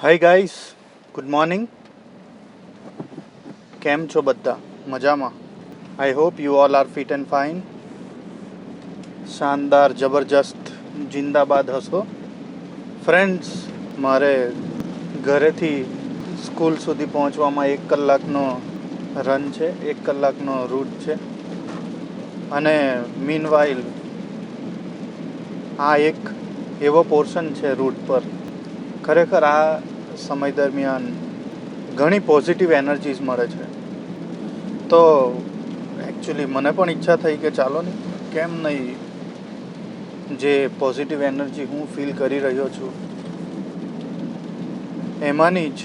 Hi guys, good morning. કેમ છો બધા? મજામાં? I hope you all are fit and fine. શાનદાર, જબરજસ્ત, જિંદાબાદ હશો. ફ્રેન્ડ્સ, મારે ઘરેથી સ્કૂલ સુધી પહોંચવામાં 1 કલાકનો રન છે, 1 કલાકનો રૂટ છે. અને મીનવાઇલ આ એક એવો પોર્શન છે રૂટ પર, ખરેખર આ સમય દરમિયાન ઘણી પોઝિટિવ એનર્જીસ મળે છે. તો એકચ્યુઅલી મને પણ ઈચ્છા થઈ કે ચાલો ને, કેમ નહીં જે પોઝિટિવ એનર્જી હું ફીલ કરી રહ્યો છું એમાંની જ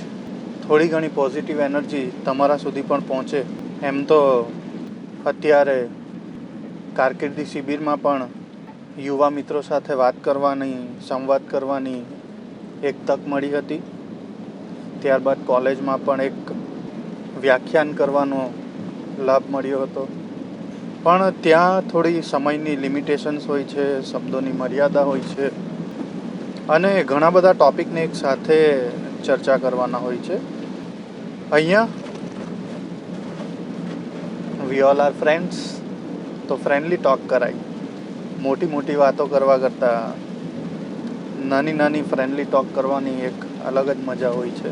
થોડી ઘણી પોઝિટિવ એનર્જી તમારા સુધી પણ પહોંચે. એમ તો અત્યારે કારકિર્દી શિબિરમાં પણ યુવા મિત્રો સાથે વાત કરવાની, સંવાદ કરવાની એક તક મળી હતી. ત્યારબાદ કોલેજમાં પણ એક વ્યાખ્યાન કરવાનો લાભ મળ્યો હતો. પણ ત્યાં થોડી સમયની લિમિટેશન્સ હોય છે, શબ્દોની મર્યાદા હોય છે અને ઘણા બધા ટૉપિકને એક સાથે ચર્ચા કરવાના હોય છે. અહીંયા વી ઓલ આર ફ્રેન્ડ્સ, તો ફ્રેન્ડલી ટોક કરાય. મોટી મોટી વાતો કરવા કરતાં નાની નાની ફ્રેન્ડલી ટોક કરવાની એક અલગ જ મજા હોય છે.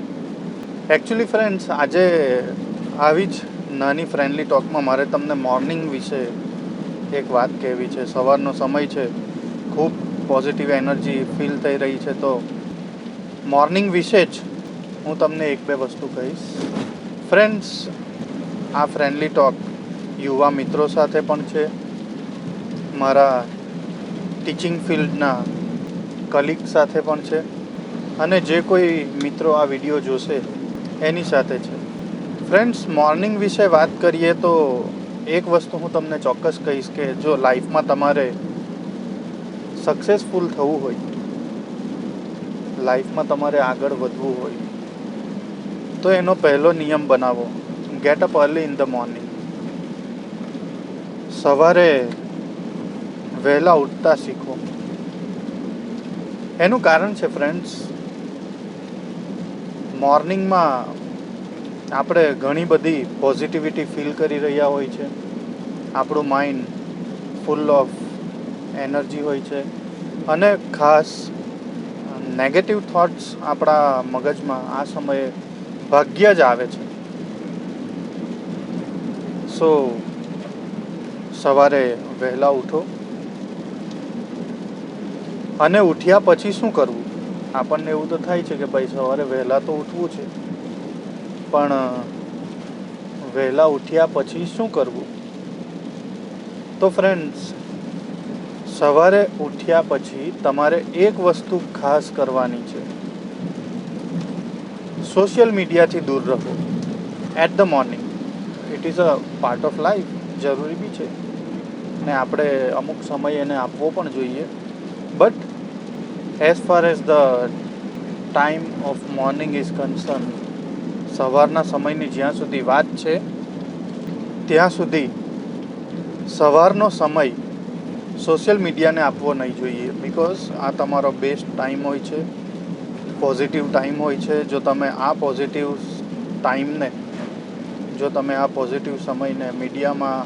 એકચ્યુઅલી ફ્રેન્ડ્સ, આજે આવી જ નાની ફ્રેન્ડલી ટોકમાં મારે તમને મોર્નિંગ વિશે એક વાત કહેવી છે. સવારનો સમય છે, ખૂબ પોઝિટિવ એનર્જી ફીલ થઈ રહી છે, તો મોર્નિંગ વિશે જ હું તમને 1-2 વસ્તુ કહીશ. ફ્રેન્ડ્સ, આ ફ્રેન્ડલી ટોક યુવા મિત્રો સાથે પણ છે, મારા ટીચિંગ ફિલ્ડના કલીગ સાથે પણ છે અને જે કોઈ મિત્રો આ વિડીયો જોશે એની સાથે છે. ફ્રેન્ડ્સ, મોર્નિંગ વિશે વાત કરીએ તો એક વસ્તુ હું તમને ચોક્કસ કહીશ કે જો લાઈફમાં તમારે સક્સેસફુલ થવું હોય, લાઈફમાં તમારે આગળ વધવું હોય, તો એનો પહેલો નિયમ બનાવો, get up early in the morning. સવારે વહેલા ઉઠતા શીખો. એનું કારણ છે ફ્રેન્ડ્સ, મોર્નિંગમાં આપણે ઘણી બધી પોઝિટિવિટી ફીલ કરી રહ્યા હોય છે. આપણું માઇન્ડ ફૂલ ઓફ એનર્જી હોય છે અને ખાસ નેગેટિવ થોટ્સ આપણા મગજમાં આ સમયે ભાગ્ય જ આવે છે. સો સવારે વહેલા ઉઠો અને ઉઠ્યા પછી શું કરવું? આપણને એવું તો થાય છે કે ભાઈ સવારે વહેલા તો ઉઠવું છે, પણ વહેલા ઉઠ્યા પછી શું કરવું? તો ફ્રેન્ડ્સ, સવારે ઉઠ્યા પછી તમારે એક વસ્તુ ખાસ કરવાની છે. સોશિયલ મીડિયાથી દૂર રહો at the morning. It is a part of life, જરૂરી બી છે ને આપણે અમુક સમય એને આપવો પણ જોઈએ. But as far as the time of morning is concern, સવારના સમયની જ્યાં સુધી વાત છે ત્યાં સુધી સવારનો સમય સોશિયલ મીડિયાને આપવો નહીં જોઈએ. બિકોઝ આ તમારો બેસ્ટ ટાઈમ હોય છે, પોઝિટિવ ટાઈમ હોય છે. જો તમે આ પોઝિટિવ ટાઈમને, જો તમે આ પોઝિટિવ સમયને મીડિયામાં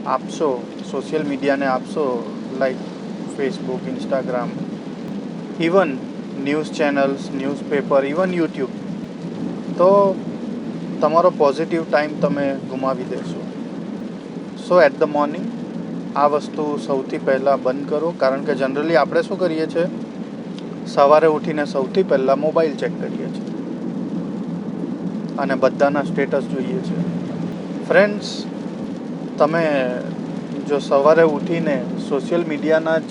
આપશો, સોશિયલ મીડિયાને આપશો, like Facebook, Instagram, even news channels, newspaper, even YouTube, તો તમારો પોઝિટિવ ટાઈમ તમે ગુમાવી દેશો. સો એટ ધ મોર્નિંગ આ વસ્તુ સૌથી પહેલાં બંધ કરો. કારણ કે જનરલી આપણે શું કરીએ છીએ, સવારે ઉઠીને સૌથી પહેલાં મોબાઈલ ચેક કરીએ છીએ અને બધાના સ્ટેટસ જોઈએ છીએ. ફ્રેન્ડ્સ, તમે જો સવારે ઉઠીને સોશિયલ મીડિયાના જ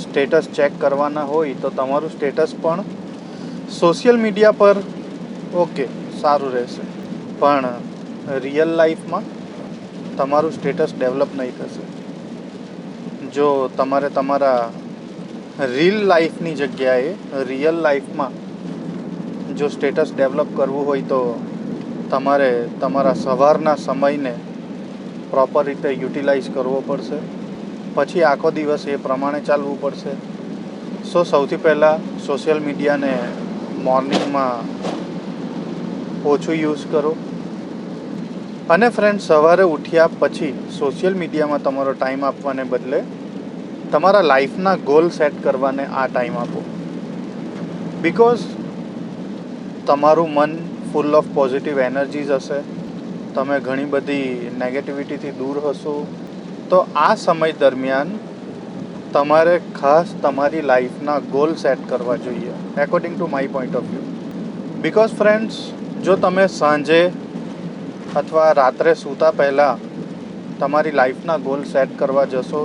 સ્ટેટસ ચેક કરવાના હોય તો તમારું સ્ટેટસ પણ સોશિયલ મીડિયા પર ઓકે, સારું રહેશે, પણ રિયલ લાઈફમાં તમારું સ્ટેટસ ડેવલપ નહીં થશે. જો તમારે તમારા રીલ લાઈફની જગ્યાએ રિયલ લાઈફમાં જો સ્ટેટસ ડેવલપ કરવું હોય તો તમારે તમારા સવારના સમયને પ્રોપર રીતે યુટિલાઇઝ કરવો પડશે. પછી આખો દિવસ એ પ્રમાણે ચાલવું પડશે. સો સૌથી પહેલાં સોશિયલ મીડિયાને મોર્નિંગમાં ઓછું યુઝ કરો. અને ફ્રેન્ડ, સવારે ઉઠ્યા પછી સોશિયલ મીડિયામાં તમારો ટાઈમ આપવાને બદલે તમારા લાઈફના ગોલ સેટ કરવાને આ ટાઈમ આપો. બિકોઝ તમારું મન ફૂલ ઓફ પોઝિટિવ એનર્જીઝ હશે, તમે ઘણી બધી નેગેટિવિટીથી દૂર હશો. તો આ સમય દરમિયાન તમારે ખાસ તમારી લાઈફના ગોલ સેટ કરવા જોઈએ, according to my point of view. Because friends, જો તમે સાંજે અથવા રાત્રે સૂતા પહેલાં તમારી લાઈફના ગોલ સેટ કરવા જશો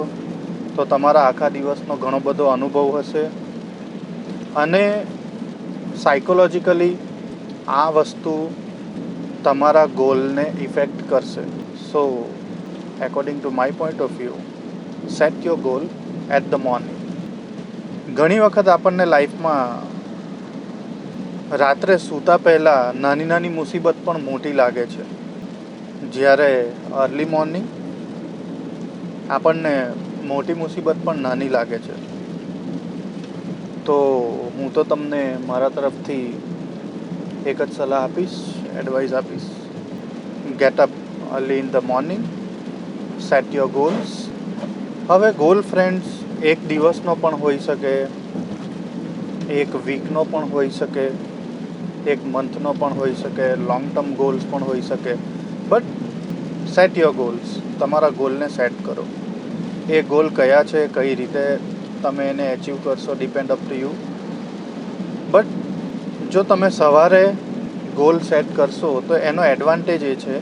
તો તમારા આખા દિવસનો ઘણો બધો અનુભવ હશે અને સાયકોલોજીકલી આ વસ્તુ તમારા ગોલને ઇફેક્ટ કરશે. So according to my point of view, set your goal at the morning. ઘણી વખત આપણને લાઈફમાં રાત્રે સૂતા પહેલાં નાની નાની મુસીબત પણ મોટી લાગે છે, જ્યારે અર્લી મોર્નિંગ આપણને મોટી મુસીબત પણ નાની લાગે છે. તો હું તો તમને મારા તરફથી એક જ સલાહ આપીશ, એડવાઇસ આપીશ. Get up early in the morning, set your goals. હવે ગોલ ફ્રેન્ડ્સ એક દિવસનો પણ હોઈ શકે, એક વીકનો પણ હોઈ શકે, એક મંથનો પણ હોઈ શકે, લોંગ ટર્મ ગોલ્સ પણ હોઈ શકે. But set your goals. તમારા ગોલને સેટ કરો. એ ગોલ કયા છે, કઈ રીતે તમે એને એચીવ કરશો, depend up to you. But જો તમે સવારે ગોલ સેટ કરશો તો એનો એડવાન્ટેજ એ છે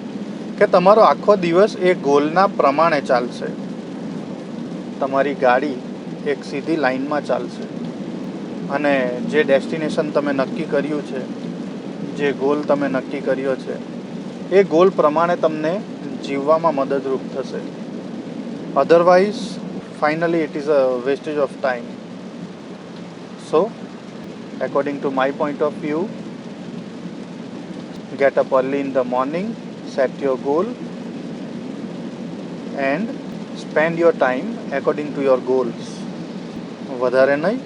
કે તમારો આખો દિવસ એ ગોલના પ્રમાણે ચાલશે. તમારી ગાડી એક સીધી લાઈનમાં ચાલશે અને જે ડેસ્ટિનેશન તમે નક્કી કર્યું છે, જે ગોલ તમે નક્કી કર્યો છે, એ ગોલ પ્રમાણે તમને જીવવામાં મદદરૂપ થશે. Otherwise finally it is a wastage of time. So according to my point of view, get up early in the morning, set your goal and spend your time according to your goals. વધારે નહીં,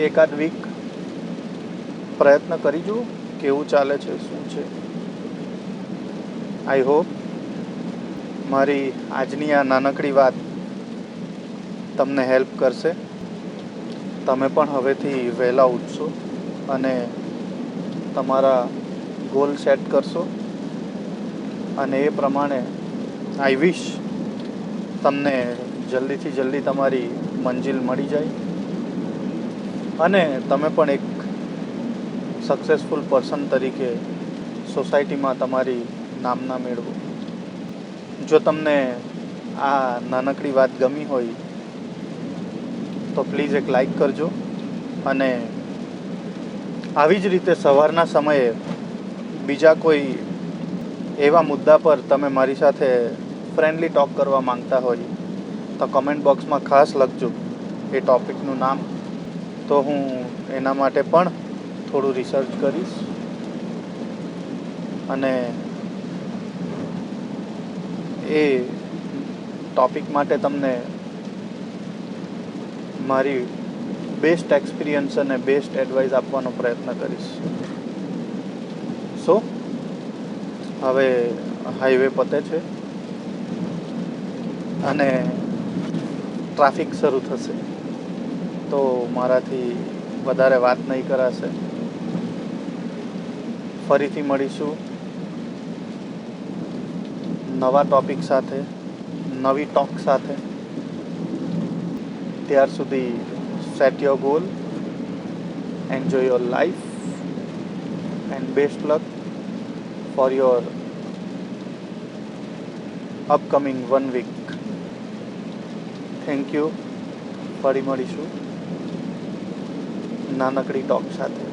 એકાદ week પ્રયત્ન કરી જુઓ કેવું ચાલે છે, શું છે. આઈ હોપ મારી આજની આ નાનકડી વાત તમને હેલ્પ કરશે. તમે પણ હવેથી વહેલા ઉઠશો અને તમારા ગોલ સેટ કરશો અને એ પ્રમાણે આઈ વિશ તમને જલ્દીથી જલ્દી તમારી મંજિલ મળી જાય અને તમે પણ એક સક્સેસફુલ પર્સન તરીકે સોસાયટીમાં તમારી નામના મેળવો. જો તમને આ નાનકડી વાત ગમી હોય તો પ્લીઝ એક લાઈક કરજો અને આવી જ રીતે સવારના સમયે બીજા કોઈ એવા મુદ્દા પર તમે મારી સાથે ફ્રેન્ડલી ટોક કરવા માંગતા હોય તો કમેન્ટ બોક્સમાં ખાસ લખજો એ ટૉપિકનું નામ. તો હું એના માટે પણ થોડું રિસર્ચ કરીશ અને એ ટૉપિક માટે તમને મારી બેસ્ટ એક્સપિરિયન્સ અને બેસ્ટ એડવાઇસ આપવાનો પ્રયત્ન કરીશ. સો હવે હાઈવે પતે છે અને ટ્રાફિક શરૂ થશે, તો મારાથી વધારે વાત નહીં કરાશે. ફરીથી મળીશું નવા ટૉપિક સાથે, નવી ટોક સાથે. ત્યાર સુધી set your goal, enjoy your life and best luck for your upcoming 1 week. Thank you. ફરી મળીશું નાનકડી ટોક સાથે.